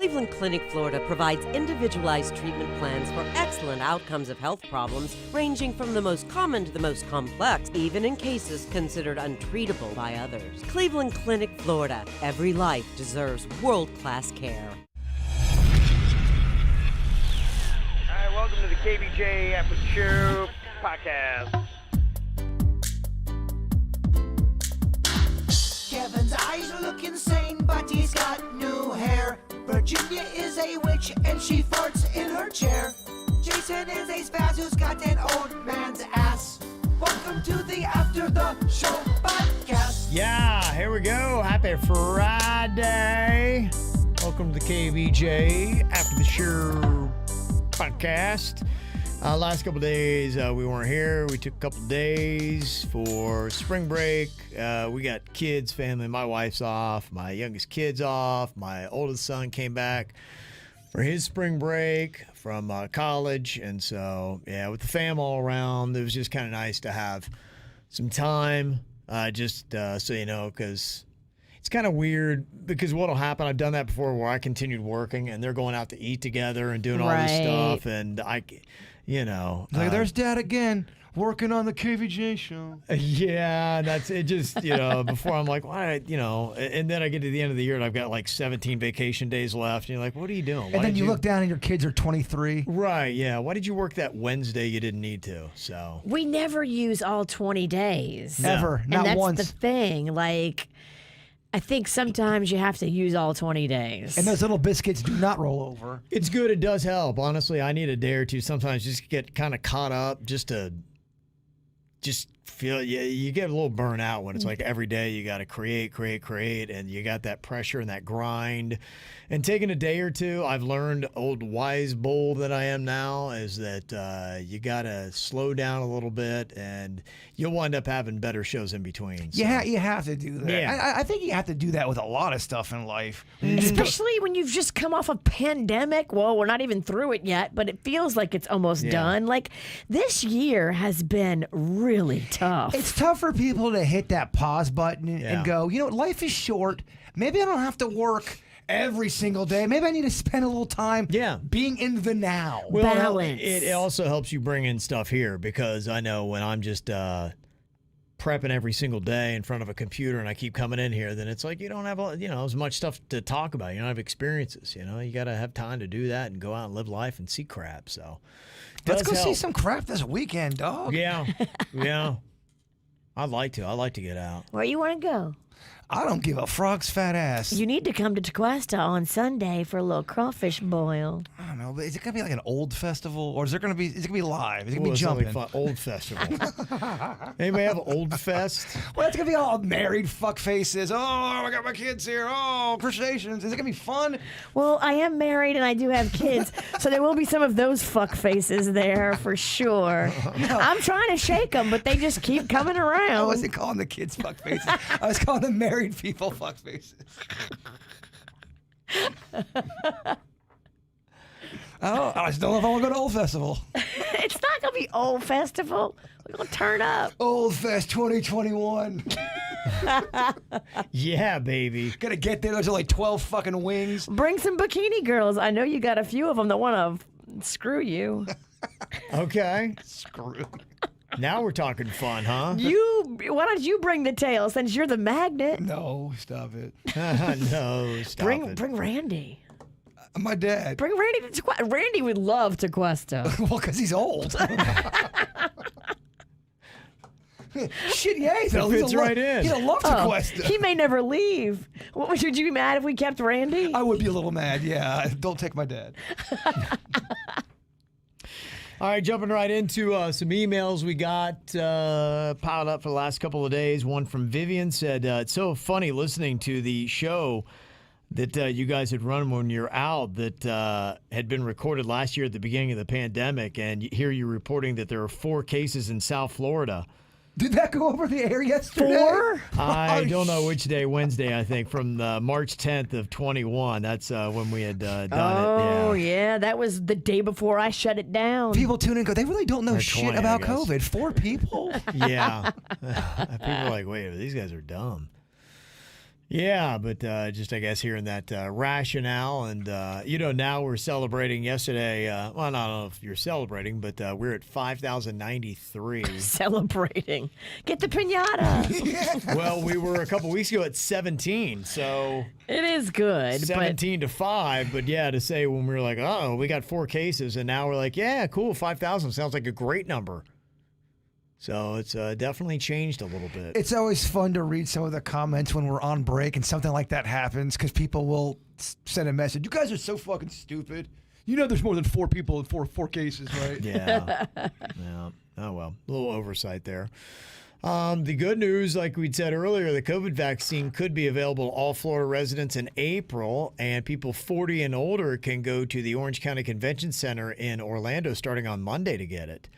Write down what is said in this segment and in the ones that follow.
Cleveland Clinic, Florida provides individualized treatment plans for excellent outcomes of health problems ranging from the most common to the most complex, even in cases considered untreatable by others. Cleveland Clinic, Florida. Every life deserves world-class care. All right, welcome to the KVJ ATS Podcast. Kevin's eyes look insane, but he's got new hair. Virginia is a witch and she farts in her chair. Jason is a spaz who's got an old man's ass. Welcome to the After the Show Podcast. Yeah, here we go. Happy Friday. Welcome to the KVJ After the Show Podcast. Last couple days we weren't here. We took a couple days for spring break. We got kids, family. My wife's off. My youngest kid's off. My oldest son came back for his spring break from college. And so, yeah, with the fam all around, it was just kind of nice to have some time, so you know, because it's kind of weird because what'll happen, I've done that before where I continued working and they're going out to eat together and doing all this stuff. And there's Dad again working on the KVJ show. Yeah, that's it. Just, before I'm like, why, and then I get to the end of the year and I've got like 17 vacation days left. And you're like, what are you doing? And then you look down and your kids are 23. Right, yeah. Why did you work that Wednesday you didn't need to? So we never use all 20 days. No. Ever. Not and that's once. the thing. Like, I think sometimes you have to use all 20 days. And those little biscuits do not roll over. it's good. It does help. Honestly, I need a day or two sometimes just to get kind of caught up just feel, you get a little burnt out when it's like every day you got to create, and you got that pressure and that grind. And taking a day or two, I've learned, old wise bull that I am now, is that you got to slow down a little bit and you'll wind up having better shows in between. So. Yeah, you have to do that. Yeah. I think you have to do that with a lot of stuff in life. Especially when you've just come off a pandemic. Well, we're not even through it yet, but it feels like it's almost done. Like, this year has been really tough. It's tough for people to hit that pause button and go, life is short. Maybe I don't have to work every single day. Maybe I need to spend a little time being in the now. Well, balance. It also helps you bring in stuff here because I know when I'm just prepping every single day in front of a computer and I keep coming in here, then it's like you don't have as much stuff to talk about. You don't have experiences. You got to have time to do that and go out and live life and see crap. So let's go see some crap this weekend, dog. Yeah. I'd like to get out. Where you want to go? I don't give a frog's fat ass. You need to come to Tequesta on Sunday for a little crawfish boil. I don't know, but is it gonna be like an old festival, or is it gonna be live? Is it gonna be jumping? Fun. Old festival. Anybody have Old Fest? Well, it's gonna be all married fuck faces. Oh, I got my kids here. Oh, crustaceans. Is it gonna be fun? Well, I am married and I do have kids, so there will be some of those fuck faces there for sure. No. I'm trying to shake them, but they just keep coming around. I wasn't calling the kids fuck faces. I was calling the married people fuck faces. I just don't know if I want to go to Old Festival. It's not going to be Old Festival. We're going to turn up. Old Fest 2021. Yeah, baby. Gonna get there. There's like 12 fucking wings. Bring some bikini girls. I know you got a few of them that want to screw you. Okay. Screw. Now we're talking fun, huh? Why don't you bring the tail since you're the magnet? No, stop it. No, stop it. Bring Randy. My dad. Bring Randy to Tequesta. Randy would love Tequesta. Well, because he's old. Shit, yeah, he fits right in. He'd love Tequesta. He may never leave. Would you be mad if we kept Randy? I would be a little mad, yeah. Don't take my dad. All right, jumping right into some emails we got piled up for the last couple of days. One from Vivian said, it's so funny listening to the show that you guys had run when you're out that had been recorded last year at the beginning of the pandemic, and here you're reporting that there are 4 cases in South Florida. Did that go over the air yesterday? 4? I don't know which day, Wednesday, I think, from March 10th of 21. That's when we had done it. Oh, yeah. That was the day before I shut it down. People tune in and go, they really don't know Or shit 20, about I guess. COVID. 4 people? Yeah. People are like, wait, these guys are dumb. Yeah, but just, I guess, hearing that rationale. And, now we're celebrating yesterday. Well, I don't know if you're celebrating, but we're at 5,093. Celebrating. Get the piñata. Well, we were a couple weeks ago at 17, so. It is good. 17 to 5, but yeah, to say when we were like, oh, we got 4 cases, and now we're like, yeah, cool, 5,000 sounds like a great number. So it's definitely changed a little bit. It's always fun to read some of the comments when we're on break and something like that happens because people will send a message. You guys are so fucking stupid. You know there's more than 4 people in four cases, right? Yeah. Yeah. Oh, well, a little oversight there. The good news, like we'd said earlier, the COVID vaccine could be available to all Florida residents in April, and people 40 and older can go to the Orange County Convention Center in Orlando starting on Monday to get it.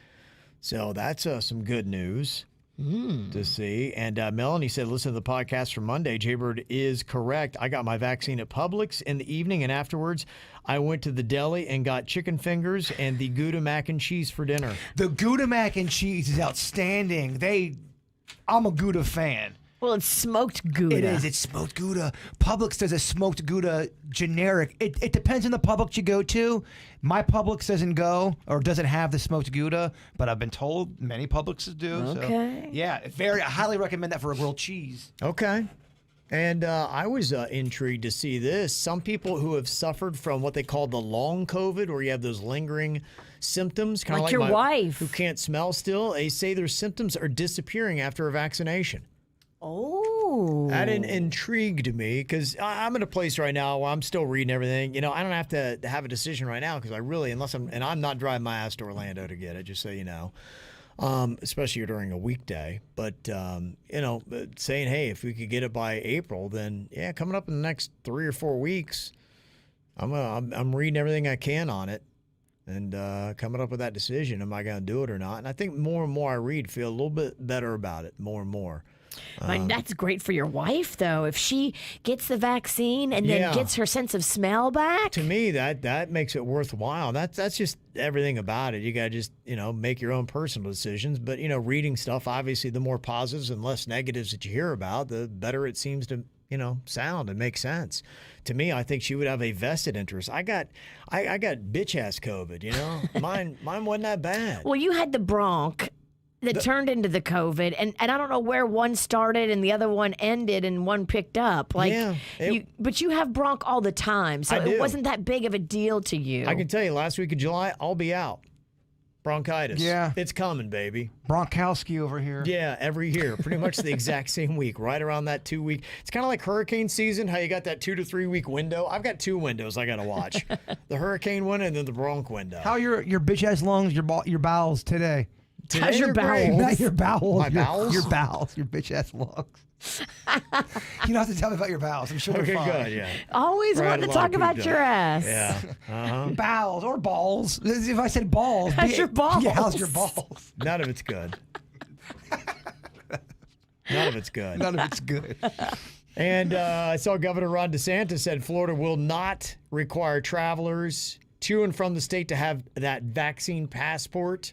So that's some good news to see. And Melanie said, listen to the podcast from Monday. Jaybird is correct. I got my vaccine at Publix in the evening, and afterwards I went to the deli and got chicken fingers and the Gouda mac and cheese for dinner. The Gouda mac and cheese is outstanding. I'm a Gouda fan. Well, it's smoked Gouda. It is. It's smoked Gouda. Publix does a smoked Gouda generic. It depends on the Publix you go to. My Publix doesn't go or doesn't have the smoked Gouda, but I've been told many Publixes do. Okay. So, yeah, I highly recommend that for a grilled cheese. Okay. And I was intrigued to see this. Some people who have suffered from what they call the long COVID, where you have those lingering symptoms, kind of like like your my wife who can't smell still, they say their symptoms are disappearing after a vaccination. Oh. That intrigued me because I'm in a place right now where I'm still reading everything. I don't have to have a decision right now because I really, I'm not driving my ass to Orlando to get it, just so you know, especially during a weekday. But, saying, hey, if we could get it by April, then, yeah, coming up in the next 3 or 4 weeks, I'm reading everything I can on it and coming up with that decision. Am I going to do it or not? And I think more and more I read, feel a little bit better about it, more and more. That's great for your wife, though. If she gets the vaccine and then gets her sense of smell back. To me, that makes it worthwhile. That's just everything about it. You got to just, make your own personal decisions. But, reading stuff, obviously, the more positives and less negatives that you hear about, the better it seems to, sound and make sense. To me, I think she would have a vested interest. I got bitch-ass COVID, Mine wasn't that bad. Well, you had the bronch that turned into the COVID, and I don't know where one started and the other one ended and one picked up. But you have bronch all the time, so it wasn't that big of a deal to you. I can tell you, last week of July, I'll be out. Bronchitis. Yeah. It's coming, baby. Bronkowski over here. Yeah, every year. Pretty much the exact same week, right around that 2 week. It's kind of like hurricane season, how you got that 2 to 3 week window. I've got 2 windows I got to watch. The hurricane one and then the bronch window. How are your bitch-ass lungs, your bowels today? How's your bowels? Not your bowels. My bowels? Your bowels. Your bitch-ass lungs. You don't have to tell me about your bowels. I'm sure they're fine. Good, yeah. Always want to talk about your ass. Yeah. Uh-huh. Bowels or balls. If I said balls. How's your balls? Yeah, how's your balls? None of it's good. None of it's good. None of it's good. And I saw Governor Ron DeSantis said Florida will not require travelers to and from the state to have that vaccine passport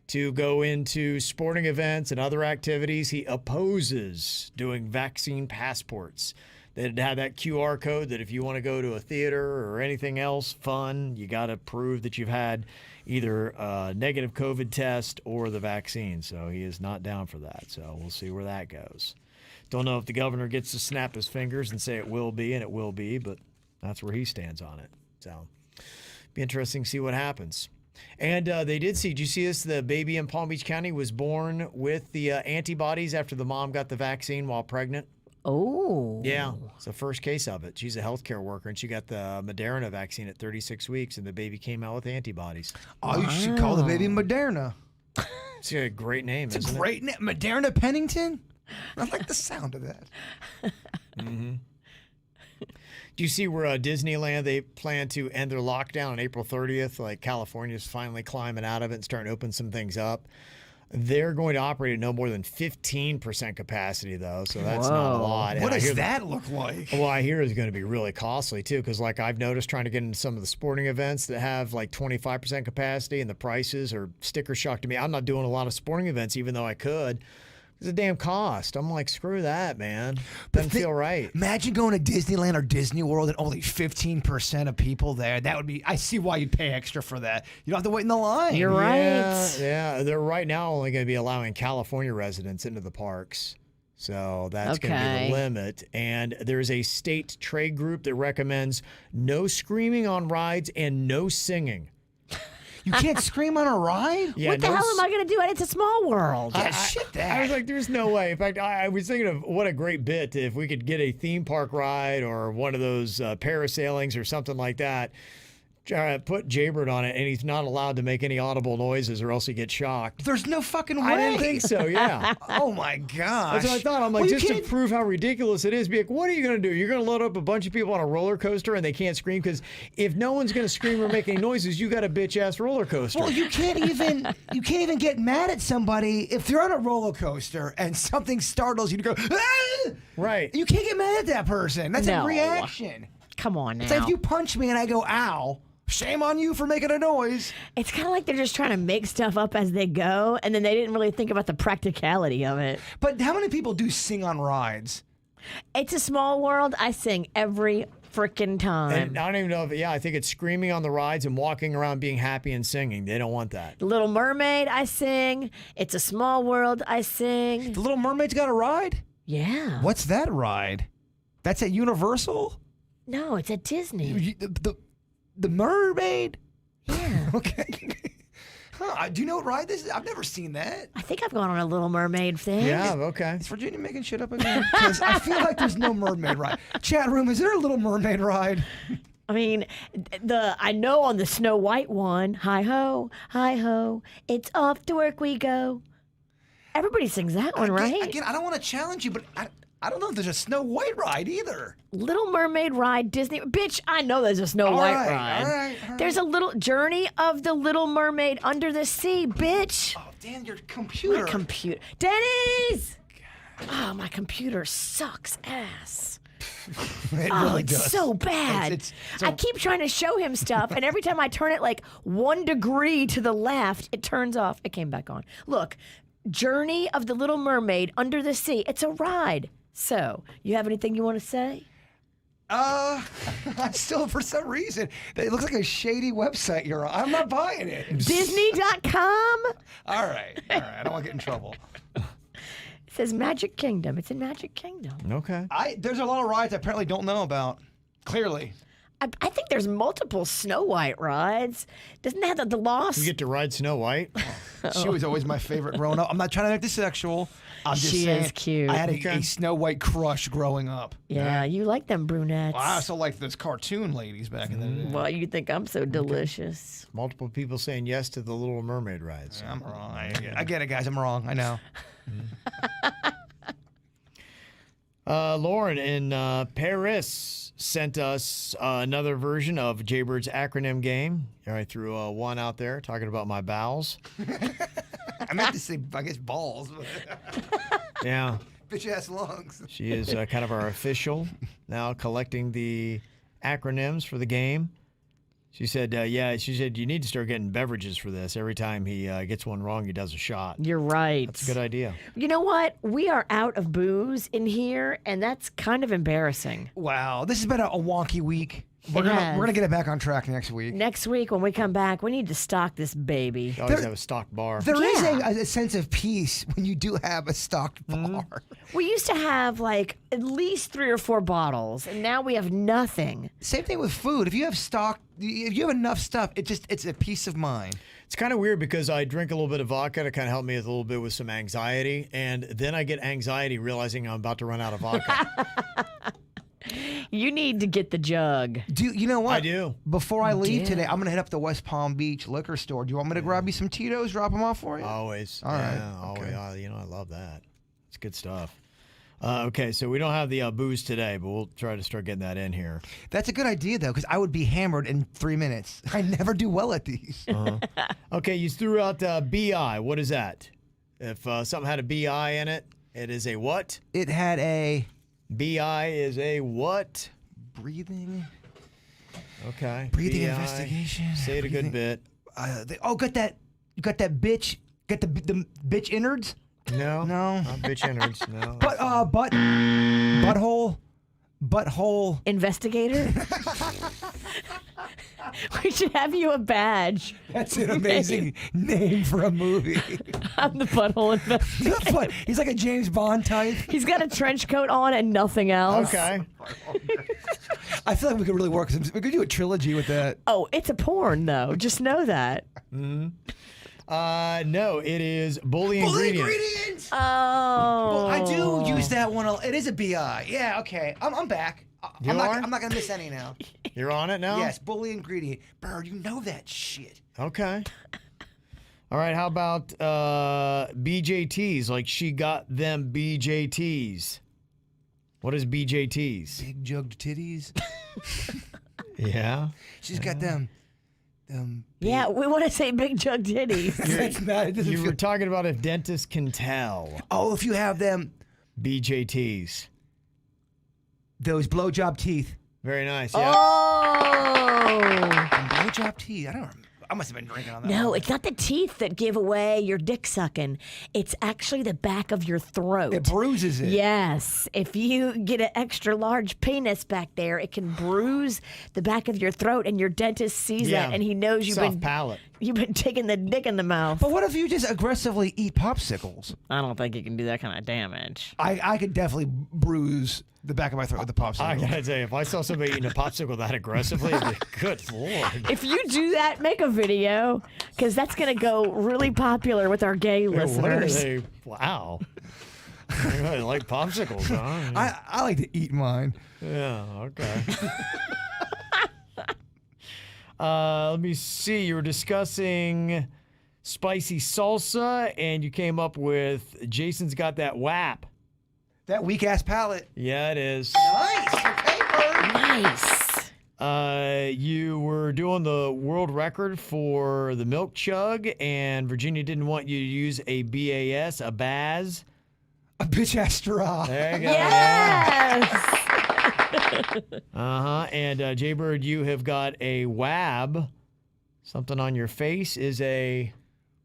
to go into sporting events and other activities. He opposes doing vaccine passports. They'd have that QR code that if you want to go to a theater or anything else fun, you got to prove that you've had either a negative COVID test or the vaccine. So he is not down for that. So we'll see where that goes. Don't know if the governor gets to snap his fingers and say it will be, and it will be, but that's where he stands on it. So be interesting to see what happens. And they did see, did you see this? The baby in Palm Beach County was born with the antibodies after the mom got the vaccine while pregnant. Oh. Yeah, it's the first case of it. She's a healthcare worker, and she got the Moderna vaccine at 36 weeks, and the baby came out with antibodies. Oh, you should call the baby Moderna. It's a great name, isn't it? It's a great name. Moderna Pennington? I like the sound of that. Mm-hmm. Do you see where Disneyland, they plan to end their lockdown on April 30th? Like California's finally climbing out of it and starting to open some things up. They're going to operate at no more than 15% capacity, though, so that's not a lot. What does that look like? Well, I hear it's going to be really costly, too, because like I've noticed trying to get into some of the sporting events that have like 25% capacity and the prices are sticker shock to me. I'm not doing a lot of sporting events, even though I could. It's a damn cost. I'm like, screw that, man. Doesn't feel right. Imagine going to Disneyland or Disney World and only 15% of people there. That would be, I see why you'd pay extra for that. You don't have to wait in the line. You're right. Yeah. They're right now only going to be allowing California residents into the parks. So that's going to be the limit. And there's a state trade group that recommends no screaming on rides and no singing. You can't scream on a ride? Yeah, what the hell am I going to do? It's a small world. Yeah, shit that. I was like, there's no way. In fact, I was thinking of what a great bit if we could get a theme park ride or one of those parasailings or something like that. Put Jaybird on it, and he's not allowed to make any audible noises or else he gets shocked. There's no fucking way. I didn't think so, yeah. Oh, my gosh. That's what I thought. I'm like, just to prove how ridiculous it is, be like, what are you going to do? You're going to load up a bunch of people on a roller coaster and they can't scream? Because if no one's going to scream or make any noises, you got a bitch-ass roller coaster. Well, you can't even get mad at somebody if they're on a roller coaster and something startles you to go, ah! Right. You can't get mad at that person. That's a reaction. Come on now. It's like if you punch me and I go, ow. Shame on you for making a noise. It's kind of like they're just trying to make stuff up as they go, and then they didn't really think about the practicality of it. But how many people do sing on rides? It's a small world. I sing every freaking time. And I don't even know if, I think it's screaming on the rides and walking around being happy and singing. They don't want that. The Little Mermaid, I sing. It's a Small World, I sing. The Little Mermaid's got a ride? Yeah. What's that ride? That's at Universal? No, it's at Disney. The Mermaid? Yeah. Okay. Do you know what ride this is? I've never seen that. I think I've gone on a Little Mermaid thing. Yeah, okay. Is Virginia making shit up again? Because I feel like there's no mermaid ride. Chat room, is there a Little Mermaid ride? I mean, I know on the Snow White one, hi ho, it's off to work we go. Everybody sings that one, right? Again, I don't want to challenge you, but I don't know if there's a Snow White ride either. Little Mermaid ride, Disney. Bitch, I know there's a Snow White ride. All right. There's a little Journey of the Little Mermaid under the sea, bitch. Oh, Dan, your computer. My computer. Denny's! Oh, my computer sucks ass. It really it's does. So bad. I keep trying to show him stuff, and every time I turn it like 1 degree to the left, it turns off. It came back on. Look, Journey of the Little Mermaid under the sea. It's a ride. So, you have anything you want to say? I still, for some reason, it looks like a shady website you're on. I'm not buying it. Disney.com? All right. I don't want to get in trouble. It says Magic Kingdom. It's in Magic Kingdom. Okay. There's a lot of rides I apparently don't know about. Clearly. I think there's multiple Snow White rides. Doesn't that have the Lost? You get to ride Snow White? She was always my favorite growing up. I'm not trying to make this sexual. I'm just she saying, is cute. I had a Snow White crush growing up. Yeah, you like them brunettes. Well, I also liked those cartoon ladies back in the day. Well, you think I'm so delicious. Multiple people saying yes to the Little Mermaid rides. I'm wrong. I get it, guys. I'm wrong. I know. Lauren in Paris sent us another version of Jaybird's acronym game. I threw one out there talking about my bowels. I meant to say, I guess, balls. Yeah. Bitch-ass lungs. She is kind of our official now, collecting the acronyms for the game. She said, you need to start getting beverages for this. Every time he gets one wrong, he does a shot. You're right. That's a good idea. You know what? We are out of booze in here, and that's kind of embarrassing. Wow. This has been a wonky week. We're gonna get it back on track next week. Next week, when we come back, we need to stock this baby. You always have a stocked bar. There is a sense of peace when you do have a stocked bar. We used to have like at least 3 or 4 bottles, and now we have nothing. Same thing with food. If you have if you have enough stuff, it's a peace of mind. It's kind of weird because I drink a little bit of vodka to kind of help me with a little bit with some anxiety, and then I get anxiety realizing I'm about to run out of vodka. You need to get the jug. You know what? I do. Before I leave today, I'm going to head up to West Palm Beach liquor store. Do you want me to grab you some Tito's, drop them off for you? Always. All right. Yeah, always. I love that. It's good stuff. Okay, so we don't have the booze today, but we'll try to start getting that in here. That's a good idea, though, because I would be hammered in 3 minutes. I never do well at these. Okay, you threw out BI. What is that? If something had a BI in it, it is a what? It had a... BI is a what? Breathing. Okay. Breathing BI. investigation. Say it a good bit. Got that bitch. Get the bitch innards. No. No. Not bitch innards. No. But butthole. Investigator? We should have you a badge. That's an amazing name for a movie. I'm the butthole investigator. He's like a James Bond type. He's got a trench coat on and nothing else. Okay. I feel like we could really work. We could do a trilogy with that. Oh, it's a porn, though. Just know that. No, it is bully ingredients. Oh. Well, I do use that one. It is a BI. Yeah, okay. I'm back. I'm not going to miss any now. You're on it now? Yes, bully ingredient. Bird, you know that shit. Okay. All right, how about BJTs? Like she got them BJTs. What is BJTs? Big jugged titties. Yeah. She's got them. Yeah, we want to say big jug titties. That's not, it doesn't You feel- were talking about if dentists can tell. Oh, if you have them, BJTs. those blowjob teeth. Very nice. Yeah. Oh. Blowjob teeth. I must have been drinking on that. No, one. it's not the teeth that give away your dick sucking. It's actually the back of your throat. It bruises it. Yes. If you get an extra large penis back there, it can bruise the back of your throat, and your dentist sees that, and he knows Soft palate. you've been taking the dick in the mouth. But what if you just aggressively eat popsicles? I don't think you can do that kind of damage. I could definitely bruise the back of my throat with the popsicle. I gotta say, if I saw somebody eating a popsicle that aggressively, I'd be, good lord. If you do that, make a video, because that's going to go really popular with our gay What are listeners. they? Wow. I like popsicles, huh? I like to eat mine. Yeah, okay. Let me see. You were discussing spicy salsa, and you came up with Jason's got that WAP. That weak ass palate. Yeah, it is. Nice. Okay, Bird. Nice. You were doing the world record for the milk chug, and Virginia didn't want you to use a BAS, a BAS. A bitch ass straw. There you go. Yes. And Jaybird, you have got a WAB. Something on your face is a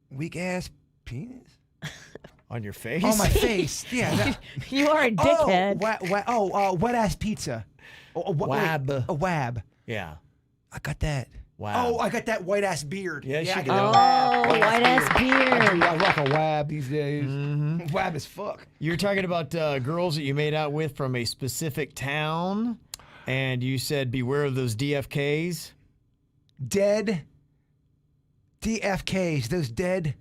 Weak ass penis. on your face. On my face. Yeah. That, You are a dickhead. Wet ass pizza. Wab. A wab. Yeah. I got that. Wow. Oh, I got that white ass beard. Yeah, I she got did. that. Oh, white ass beard. I rock a wab these days. Wab as fuck. You're talking about girls that you made out with from a specific town, and you said beware of those DFKs. Dead DFKs. Those dead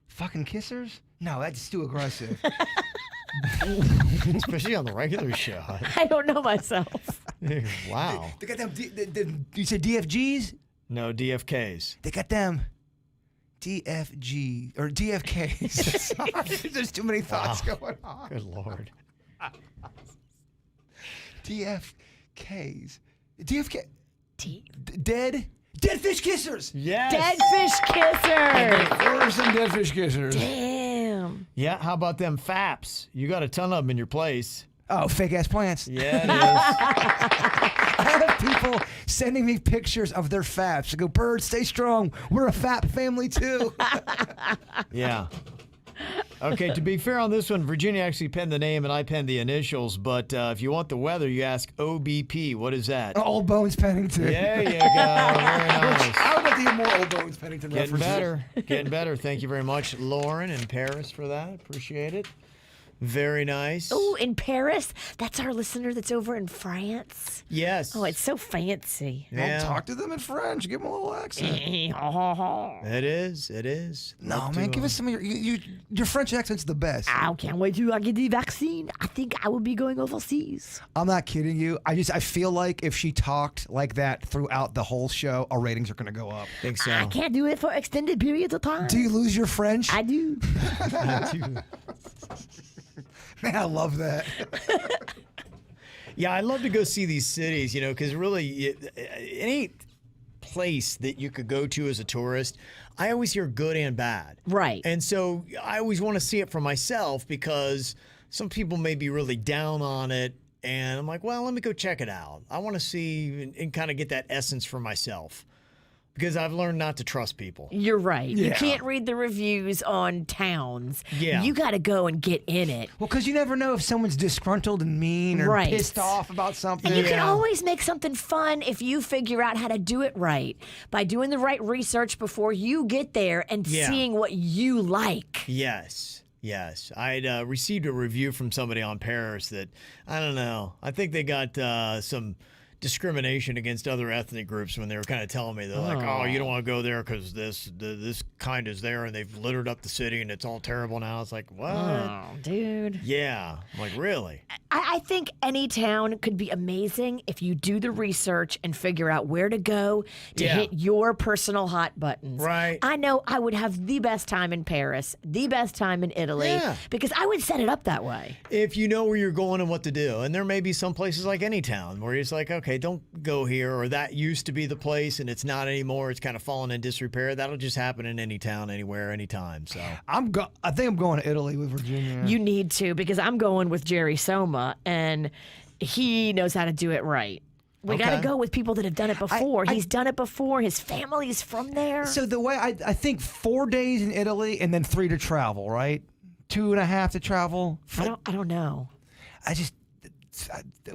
fucking kissers? No, that's too aggressive. Especially on the regular show. I don't know myself. Wow. They got them. You said DFGs? No, DFKs. They got them. DFG or DFKs. Sorry, there's too many thoughts going on. Good Lord. DFKs. DFK. Dead fish kissers. Yes. Dead fish kisser. Order some dead fish kissers. Damn. Yeah, how about them FAPs? You got a ton of them in your place. Oh, fake ass plants. Yeah, it is. I have people sending me pictures of their faps. I go, Bird, stay strong. We're a fap family too. Yeah. Okay, to be fair on this one, Virginia actually penned the name and I penned the initials, but if you want the weather, you ask OBP. What is that? Old Bones Pennington. There you go. Very nice. I would like to hear more Old Bones Pennington Getting references. better. Getting better. Thank you very much, Lauren in Paris, for that. Appreciate it. Very nice. Oh, in Paris? That's our listener that's over in France. Yes. Oh, it's so fancy. Yeah. Talk to them in French. Give them a little accent. It is. It is. No, Love man, to, give us some of your French accent's the best. I can't wait till I get the vaccine. I think I will be going overseas. I'm not kidding you. I feel like if she talked like that throughout the whole show, our ratings are going to go up. I think so. I can't do it for extended periods of time. Do you lose your French? I do. Man, I love that. Yeah, I'd love to go see these cities, you know, because really, any place that you could go to as a tourist, I always hear good and bad. Right. And so I always want to see it for myself because some people may be really down on it. And I'm like, well, let me go check it out. I want to see and kind of get that essence for myself. because I've learned not to trust people. You're right. You Yeah. can't read the reviews on towns. Yeah. You got to go and get in it. Well, because you never know if someone's disgruntled and mean or Right. pissed off about something. And you can always make something fun if you figure out how to do it right by doing the right research before you get there and Yeah. seeing what you like. Yes. I'd received a review from somebody on Paris that, I don't know, I think they got some discrimination against other ethnic groups when they were kind of telling me, they're like, oh, you don't want to go there because this kind is there and they've littered up the city and it's all terrible now. It's like, what? Oh, dude. Yeah. I'm like, really? I think any town could be amazing if you do the research and figure out where to go to Yeah. hit your personal hot buttons. Right. I know I would have the best time in Paris, the best time in Italy, Yeah. because I would set it up that way. If you know where you're going and what to do. And there may be some places like any town where it's like, okay, don't go here, or that used to be the place and it's not anymore. It's kind of fallen in disrepair. That'll just happen in any town, anywhere, anytime. So I think I'm going to Italy with Virginia. You need to, because I'm going with Jerry Soma, and he knows how to do it right. We got to Okay. go with people that have done it before. He's done it before. His family is from there. So the way I think 4 days in Italy and then 3 to travel, right? 2.5 to travel. I don't know.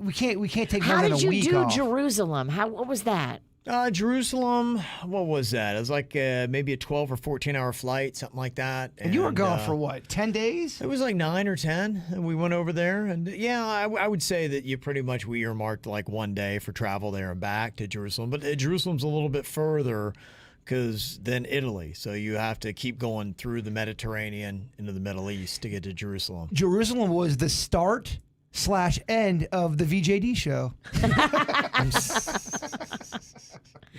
We can't take more How than a did you week do off. Jerusalem? What was that? Jerusalem, what was that? It was like maybe a 12 or 14-hour flight, something like that. And you were gone for what? 10 days? It was like 9 or 10, and we went over there. And yeah, I would say that we earmarked like 1 day for travel there and back to Jerusalem. But Jerusalem's a little bit further than Italy. So you have to keep going through the Mediterranean into the Middle East to get to Jerusalem. Jerusalem was the start/end of the VJD show.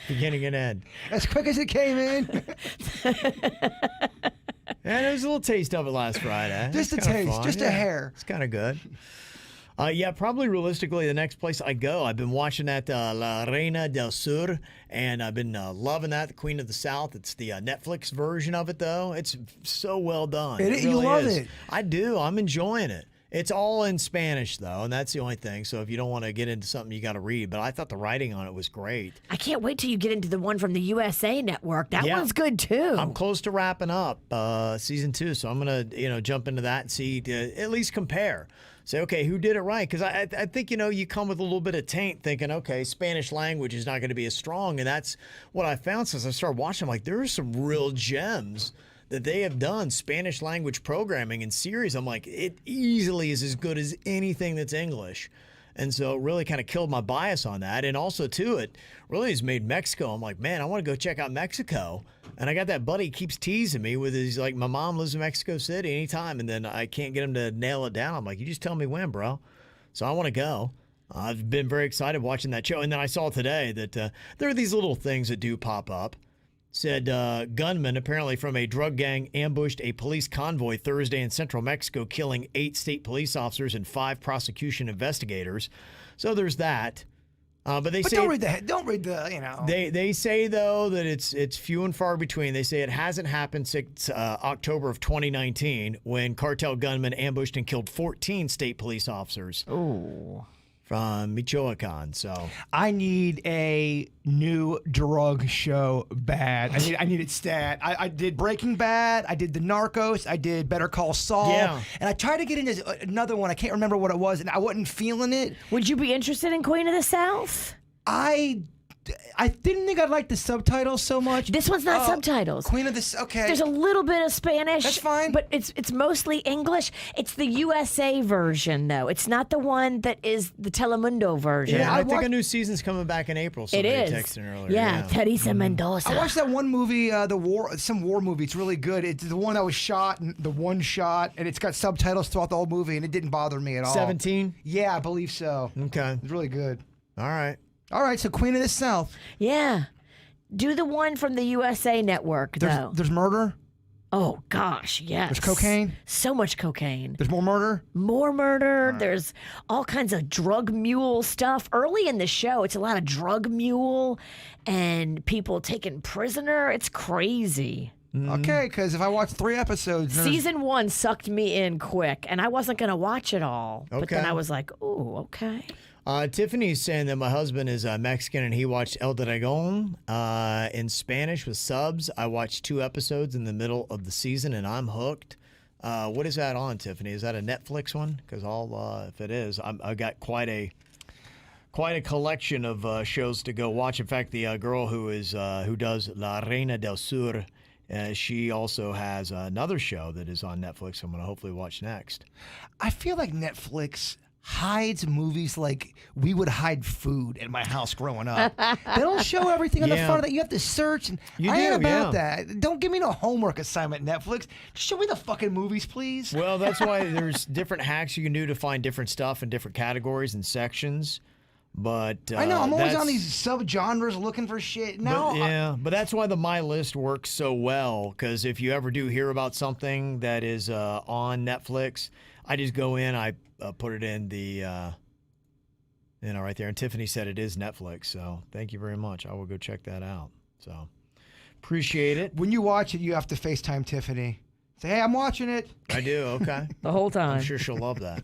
Beginning and end. As quick as it came in. And there was a little taste of it last Friday. Just a It's kinda taste, fun. just a hair. It's kind of good. Yeah, probably realistically, the next place I go, I've been watching that La Reina del Sur, and I've been loving that, the Queen of the South. It's the Netflix version of it, though. It's so well done. You really love is. it. I do. I'm enjoying it. It's all in Spanish, though, and that's the only thing. So if you don't want to get into something, you got to read. But I thought the writing on it was great. I can't wait till you get into the one from the USA Network. That Yeah. one's good too. I'm close to wrapping up season 2, so I'm gonna jump into that and see at least compare. Say, okay, who did it right? Because I think you come with a little bit of taint, thinking, okay, Spanish language is not going to be as strong, and that's what I found since I started watching. I'm like, there are some real gems that they have done Spanish language programming and series. I'm like, it easily is as good as anything that's English. And so it really kind of killed my bias on that. And also, too, it really has made Mexico. I'm like, man, I want to go check out Mexico. And I got that buddy keeps teasing me with his, like, my mom lives in Mexico City anytime. And then I can't get him to nail it down. I'm like, you just tell me when, bro. So I want to go. I've been very excited watching that show. And then I saw today that there are these little things that do pop up. Said gunmen apparently from a drug gang ambushed a police convoy Thursday in central Mexico, killing 8 state police officers and 5 prosecution investigators. So there's that. But say don't read the. They say though that it's few and far between. They say it hasn't happened since October of 2019 when cartel gunmen ambushed and killed 14 state police officers. Ooh. From Michoacan. So I need a new drug show bad. I need it stat. I did Breaking Bad. I did the Narcos. I did Better Call Saul. Yeah. And I tried to get into another one. I can't remember what it was, and I wasn't feeling it. Would you be interested in Queen of the South? I didn't think I'd like the subtitles so much. This one's not subtitles. Queen of the okay. There's a little bit of Spanish. That's fine. But it's mostly English. It's the USA version, though. It's not the one that is the Telemundo version. yeah, I think a new season's coming back in April. It Somebody is. texted earlier. Yeah, Teresa Mendoza. I watched that one movie, some war movie. It's really good. It's the one that was shot, the one shot, and it's got subtitles throughout the whole movie, and it didn't bother me at all. 17? Yeah, I believe so. Okay. It's really good. All right. All right, so Queen of the South. Yeah. Do the one from the USA Network, though. There's murder. Oh, gosh, yes. There's cocaine. So much cocaine. There's more murder. More murder. There's all kinds of drug mule stuff. Early in the show, it's a lot of drug mule and people taken prisoner. It's crazy. Okay, because if I watch 3 episodes, Season 1 sucked me in quick, and I wasn't going to watch it all. But then Okay. I was like, ooh, okay. Tiffany's saying that my husband is Mexican and he watched El Dragon in Spanish with subs. I watched 2 episodes in the middle of the season and I'm hooked. What is that on, Tiffany? Is that a Netflix one? Because if it is, I got quite a collection of shows to go watch. In fact, the girl who does La Reina del Sur, she also has another show that is on Netflix I'm going to hopefully watch next. I feel like Netflix hides movies like we would hide food at my house growing up. They don't show everything on the front of that. You have to search. And I ain't about that. Don't give me no homework assignment, Netflix. Just show me the fucking movies, please. Well, that's why there's different hacks you can do to find different stuff in different categories and sections. But I know I'm always on these subgenres looking for shit. But that's why the My List works so well. Because if you ever do hear about something that is on Netflix, I just go in, I put it in the, right there. And Tiffany said it is Netflix. So thank you very much. I will go check that out. So appreciate it. When you watch it, you have to FaceTime Tiffany. Say, hey, I'm watching it. I do. Okay. The whole time. I'm sure she'll love that.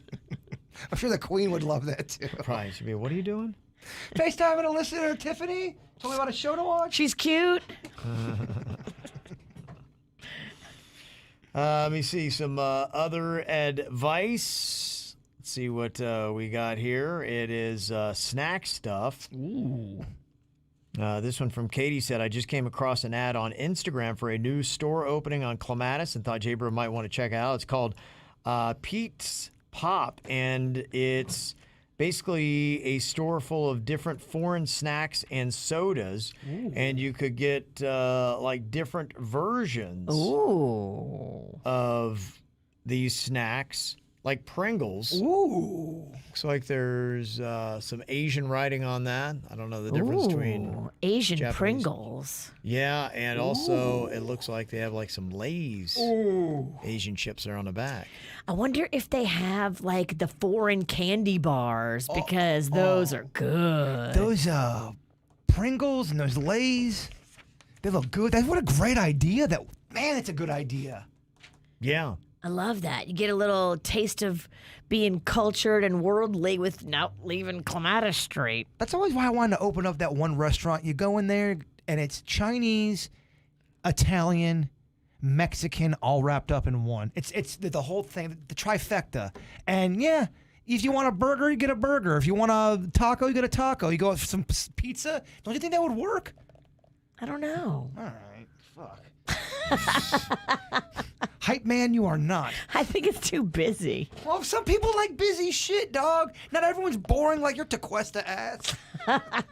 I'm sure the Queen would love that too. Probably should be. What are you doing? FaceTiming a listener, Tiffany. Told me about a show to watch. She's cute. Let me see some other advice. Let's see what we got here. It is snack stuff. Ooh. This one from Katie said, I just came across an ad on Instagram for a new store opening on Clematis and thought Jay-Bro might want to check it out. It's called Pete's Pop, and it's basically a store full of different foreign snacks and sodas. Ooh. And you could get like different versions of these snacks, like Pringles. Ooh. Looks like there's some Asian writing on that. I don't know the difference between Asian Japanese. Pringles. Yeah, and also it looks like they have like some Lay's Asian chips there on the back. I wonder if they have like the foreign candy bars because those are good. Those Pringles and those Lay's, they look good. What a great idea. It's a good idea. Yeah. I love that. You get a little taste of being cultured and worldly without leaving Clematis Street. That's always why I wanted to open up that one restaurant. You go in there, and it's Chinese, Italian, Mexican, all wrapped up in one. It's the whole thing, the trifecta. And yeah, if you want a burger, you get a burger. If you want a taco, you get a taco. You go for some pizza. Don't you think that would work? I don't know. All right, fuck. Hype man, you are not. I think it's too busy. Well, some people like busy shit, dog. Not everyone's boring like your Tequesta ass. I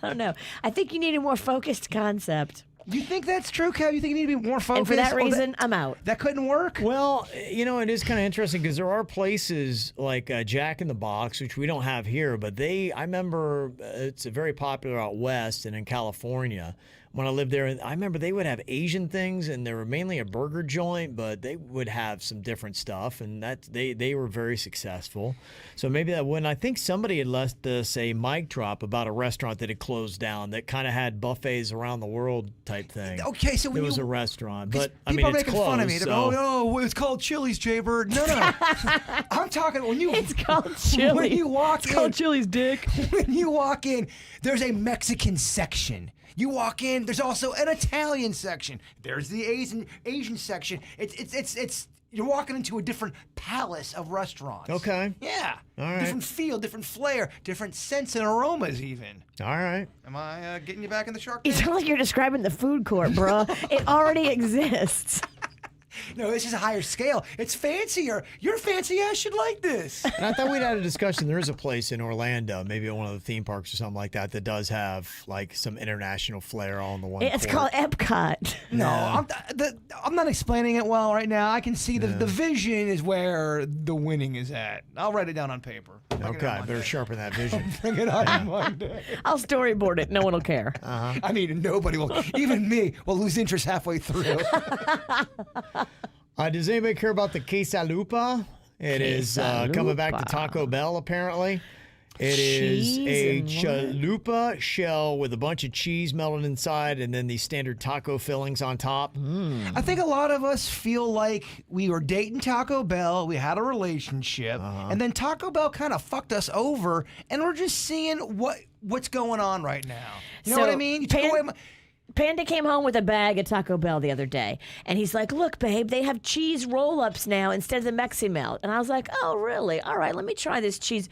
don't know. I think you need a more focused concept. You think that's true, Kev? You think you need to be more focused? And for that reason, I'm out. That couldn't work? Well, it is kind of interesting because there are places like Jack in the Box, which we don't have here, but I remember it's very popular out west and in California. When I lived there, I remember they would have Asian things, and they were mainly a burger joint, but they would have some different stuff, and they were very successful. So maybe that when I think somebody had left us a mic drop about a restaurant that had closed down that kind of had buffets around the world type thing. Okay, so when it was a restaurant, but people are it's making closed, fun of me. They go, "Oh, it's called Chili's, Jaybird." No. I'm talking when you. It's called Chili's. When you walk it's called Chili's, dick. When you walk in, there's a Mexican section. You walk in, there's also an Italian section. There's the Asian section. It's you're walking into a different palace of restaurants. Okay. Yeah. All right. Different feel, different flair, different scents and aromas even. All right. Am I getting you back in the shark It tank? sounds like you're describing the food court, bro. It already exists. No, this is a higher scale. It's fancier. Your fancy ass should like this. And I thought we'd had a discussion. There is a place in Orlando, maybe at one of the theme parks or something like that does have like some international flair all in the one. It's called Epcot. No, I'm not explaining it well right now. I can see the vision is where the winning is at. I'll write it down on paper. Okay, better sharpen that vision. Bring it on Monday. I'll storyboard it. No one will care. I mean, nobody will. Even me will lose interest halfway through. Does anybody care about the quesalupa? It is coming back to Taco Bell, apparently. It is a Cheese chalupa shell with a bunch of cheese melted inside and then the standard taco fillings on top. I think a lot of us feel like we were dating Taco Bell, we had a relationship, and then Taco Bell kind of fucked us over, and we're just seeing what's going on right now. You know what I mean? You took away my... Panda came home with a bag at Taco Bell the other day, and he's like, look, babe, they have cheese roll-ups now instead of the Mexi-Melt. And I was like, oh, really? All right, let me try this cheese.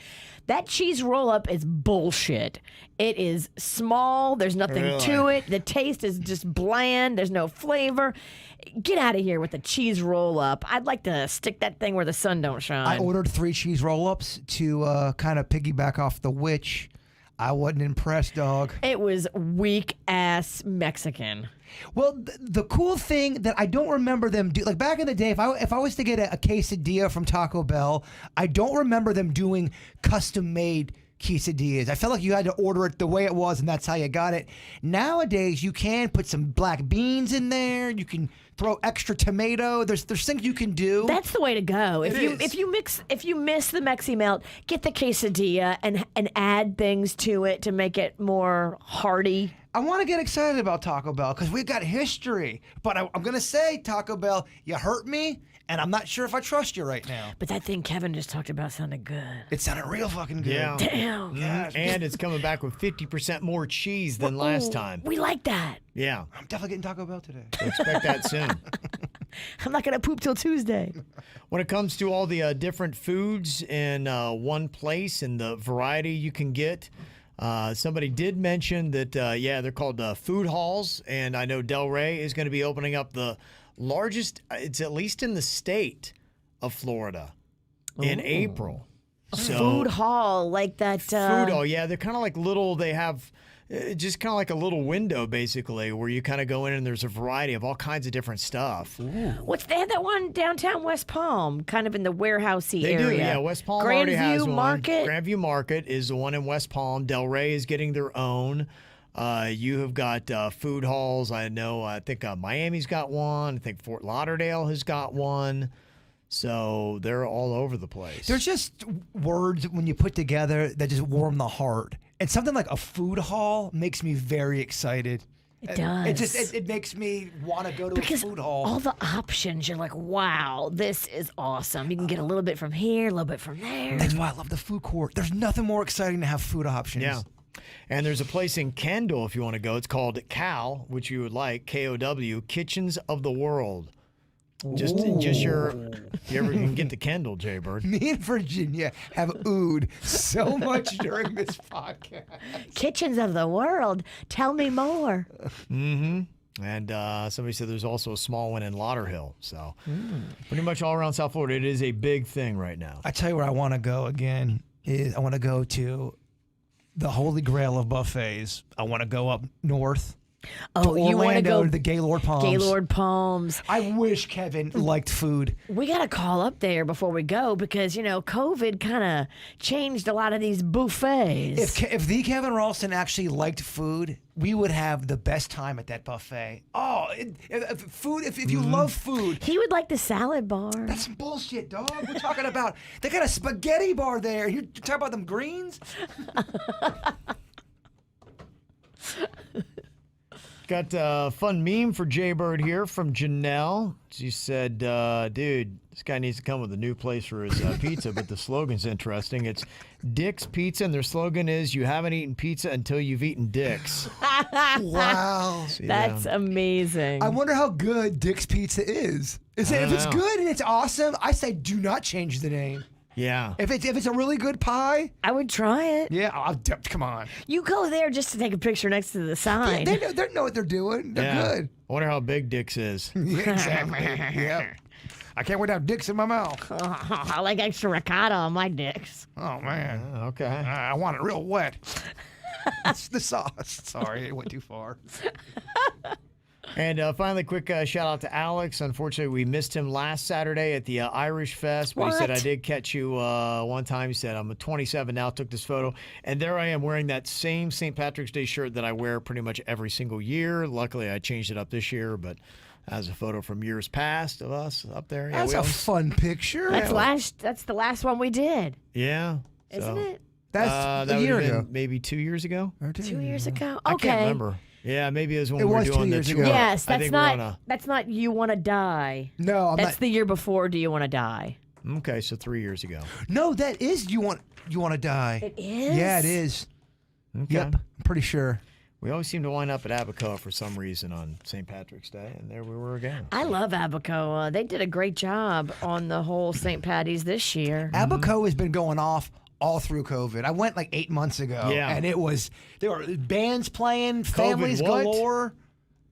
That cheese roll-up is bullshit. It is small. There's nothing to it. The taste is just bland. There's no flavor. Get out of here with the cheese roll-up. I'd like to stick that thing where the sun don't shine. I ordered 3 cheese roll-ups to kind of piggyback off the witch. I wasn't impressed, dog. It was weak-ass Mexican. Well, the cool thing that I don't remember them do, like back in the day, if I was to get a quesadilla from Taco Bell, I don't remember them doing custom-made quesadillas. I felt like you had to order it the way it was, and that's how you got it. Nowadays, you can put some black beans in there. You can throw extra tomato. There's things you can do. That's the way to go. If you miss the Mexi-Melt, get the quesadilla and add things to it to make it more hearty. I want to get excited about Taco Bell because we've got history. But I'm going to say, Taco Bell, you hurt me, and I'm not sure if I trust you right now. But that thing Kevin just talked about sounded good. It sounded real fucking good. Yeah. Damn. And it's coming back with 50% more cheese than last time. We like that. Yeah. I'm definitely getting Taco Bell today. Expect that soon. I'm not going to poop till Tuesday. When it comes to all the different foods in one place and the variety you can get, somebody did mention that, they're called food halls. And I know Del Rey is going to be opening up the largest, it's at least in the state of Florida, in April. So, Food hall, like that. food hall, yeah. They're kind of like little, they have just kind of like a little window, basically, where you kind of go in and there's a variety of all kinds of different stuff. They had that one downtown West Palm, kind of in the warehousey They area. do, yeah. West Palm already has one. Market. Grandview Market is the one in West Palm. Del Rey is getting their own. You have got food halls. I think Miami's got one. I think Fort Lauderdale has got one. So they're all over the place. There's just words when you put together that just warm the heart. And something like a food hall makes me very excited. It does. It makes me want to go to because a food hall. all the options, you're like, wow, this is awesome. You can get a little bit from here, a little bit from there. That's why I love the food court. There's nothing more exciting to have food options. Yeah. And there's a place in Kendall if you want to go. It's called KOW, which you would like, KOW, Kitchens of the World. Just your, if you ever can get to Kendall, Jaybird. Me and Virginia have oohed so much during this podcast. Kitchens of the world. Tell me more. Mm-hmm. And somebody said there's also a small one in Lauderhill. So pretty much all around South Florida, it is a big thing right now. I tell you where I want to go again is I want to go to the holy grail of buffets. I want to go up north. Oh, you want to go to the Gaylord Palms? Gaylord Palms. I wish Kevin liked food. We got to call up there before we go because, COVID kind of changed a lot of these buffets. If the Kevin Ralston actually liked food, we would have the best time at that buffet. Oh, if you love food. He would like the salad bar. That's some bullshit, dog. We're talking about, they got a spaghetti bar there. You're talking about them greens? Got a fun meme for Jaybird here from Janelle. She said, dude, this guy needs to come with a new place for his pizza, but the slogan's interesting. It's Dick's Pizza, and their slogan is, you haven't eaten pizza until you've eaten Dick's. Wow. That's amazing. I wonder how good Dick's Pizza is. If it's good and it's awesome, I say do not change the name. Yeah. If it's a really good pie, I would try it. Yeah, come on. You go there just to take a picture next to the sign. They know what they're doing. They're good. I wonder how big Dick's is. Yeah, exactly. Yeah. I can't wait to have dicks in my mouth. I like extra ricotta on my dicks. Oh, man. Okay. I want it real wet. It's the sauce. Sorry, it went too far. And finally, quick shout out to Alex. Unfortunately, we missed him last Saturday at the Irish Fest. But he said, I did catch you one time. He said, I'm 27 now, took this photo. And there I am wearing that same St. Patrick's Day shirt that I wear pretty much every single year. Luckily, I changed it up this year, but as a photo from years past of us up there. Yeah, That's a fun picture. That's the last one we did. Yeah. Isn't it? That's that a year would've been ago. maybe 2 years ago. Or 2 years ago. I Okay. can't remember. Yeah, maybe it was when It we were was 2 doing the years tour. ago. Yes, I that's think we're not. on a- That's not. You want to die. No, I'm That's not. the year before. Do you want to die? Okay, so 3 years ago. No, that is you want to die. It is. Yeah, it is. Okay. Yep, I'm pretty sure. We always seem to wind up at Abacoa for some reason on St. Patrick's Day, and there we were again. I love Abacoa. They did a great job on the whole St. Patty's this year. Abacoa has been going off all through COVID. I went like 8 months ago. Yeah. And there were bands playing, families what? galore.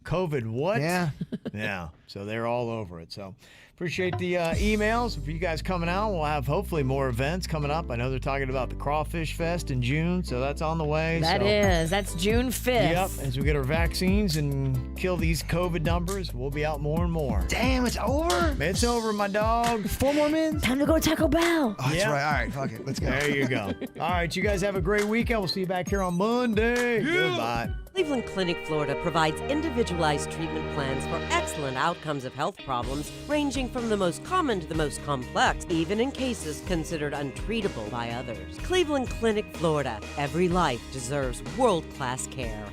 COVID what? Yeah. Yeah, so they're all over it. So appreciate the emails for you guys coming out. We'll have hopefully more events coming up. I know they're talking about the Crawfish Fest in June, so that's on the way. That's June 5th. Yep, as we get our vaccines and kill these COVID numbers, we'll be out more and more. Damn, it's over? It's over, my dog. 4 more minutes? Time to go to Taco Bell. Oh, that's Yeah. right. All right, fuck it. Let's go. There you go. All right, you guys have a great weekend. We'll see you back here on Monday. Goodbye. Cleveland Clinic, Florida provides individualized treatment plans for excellent outcomes of health problems ranging from the most common to the most complex, even in cases considered untreatable by others. Cleveland Clinic, Florida. Every life deserves world-class care.